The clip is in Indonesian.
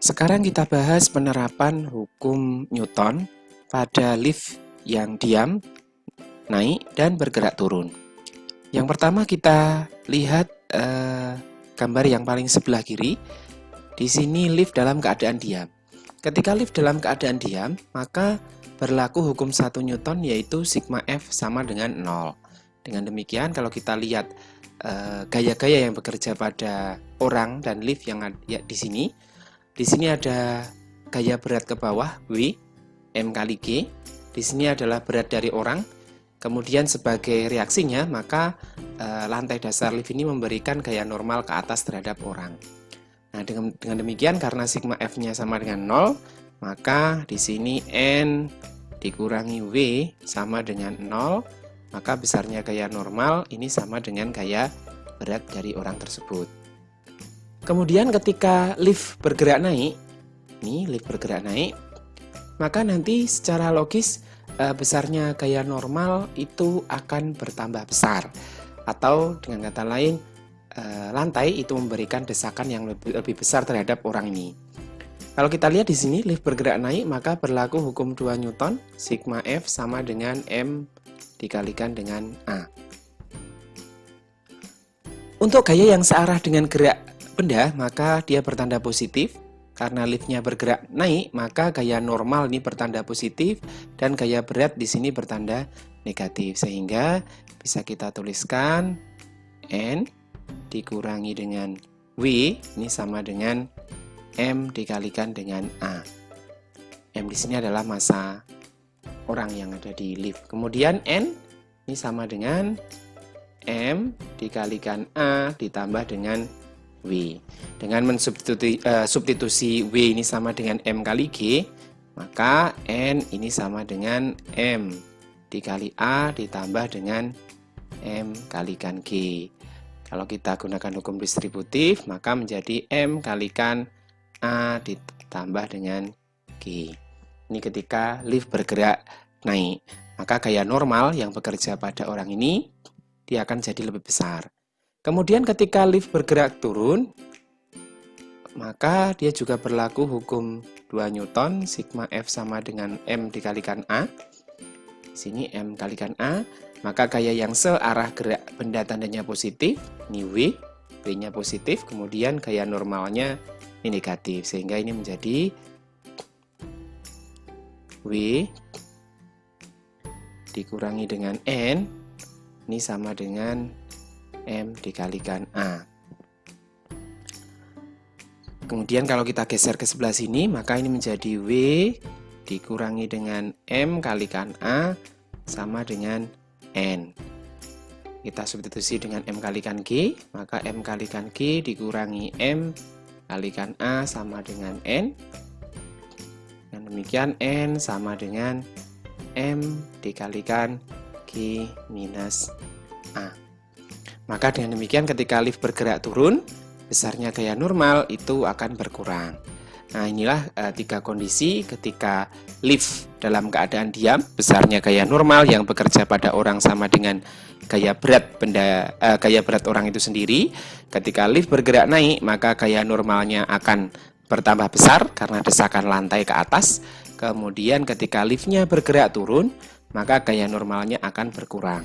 Sekarang kita bahas penerapan hukum Newton pada lift yang diam, naik, dan bergerak turun. Yang pertama kita lihat gambar yang paling sebelah kiri. Di sini lift dalam keadaan diam. Ketika lift dalam keadaan diam, maka berlaku hukum 1 Newton yaitu sigma F sama dengan 0. Dengan demikian kalau kita lihat gaya-gaya yang bekerja pada orang dan lift yang ada di sini ada gaya berat ke bawah W, M kali G. Di sini adalah berat dari orang. Kemudian sebagai reaksinya, maka lantai dasar lift ini memberikan gaya normal ke atas terhadap orang. Nah, dengan demikian karena sigma F-nya sama dengan 0, maka di sini N dikurangi W sama dengan 0, maka besarnya gaya normal ini sama dengan gaya berat dari orang tersebut. Kemudian ketika lift bergerak naik, maka nanti secara logis besarnya gaya normal itu akan bertambah besar. Atau dengan kata lain, lantai itu memberikan desakan yang lebih besar terhadap orang ini. Kalau kita lihat di sini lift bergerak naik, maka berlaku hukum 2 Newton, sigma F sama dengan M dikalikan dengan A. Untuk gaya yang searah dengan gerak benda, maka dia bertanda positif. Karena liftnya bergerak naik, maka gaya normal ini bertanda positif dan gaya berat di sini bertanda negatif. Sehingga bisa kita tuliskan N dikurangi dengan W ini sama dengan M dikalikan dengan A. M di sini adalah massa orang yang ada di lift. Kemudian N ini sama dengan M dikalikan A ditambah dengan W. Dengan mensubstitusi W ini sama dengan M kali G, maka N ini sama dengan M dikali A ditambah dengan M kalikan G. Kalau kita gunakan hukum distributif, maka menjadi M kalikan A ditambah dengan G. Ini ketika lift bergerak naik, maka gaya normal yang bekerja pada orang ini, dia akan jadi lebih besar. Kemudian ketika lift bergerak turun, maka dia juga berlaku hukum 2 Newton, sigma F sama dengan M dikalikan A. Di sini M kalikan A, maka gaya yang searah gerak benda tandanya positif, ini W, W-nya positif, kemudian gaya normalnya ini negatif, sehingga ini menjadi W dikurangi dengan N, ini sama dengan M dikalikan A. Kemudian kalau kita geser ke sebelah sini, maka ini menjadi W dikurangi dengan M kalikan A sama dengan N. Kita substitusi dengan M kalikan G, maka M kalikan G dikurangi M kalikan A sama dengan N. Dan demikian N sama dengan M dikalikan G minus A. Maka dengan demikian ketika lift bergerak turun, besarnya gaya normal itu akan berkurang. Nah, inilah 3 kondisi ketika lift dalam keadaan diam, besarnya gaya normal yang bekerja pada orang sama dengan gaya berat orang itu sendiri. Ketika lift bergerak naik, maka gaya normalnya akan bertambah besar karena desakan lantai ke atas. Kemudian ketika liftnya bergerak turun, maka gaya normalnya akan berkurang.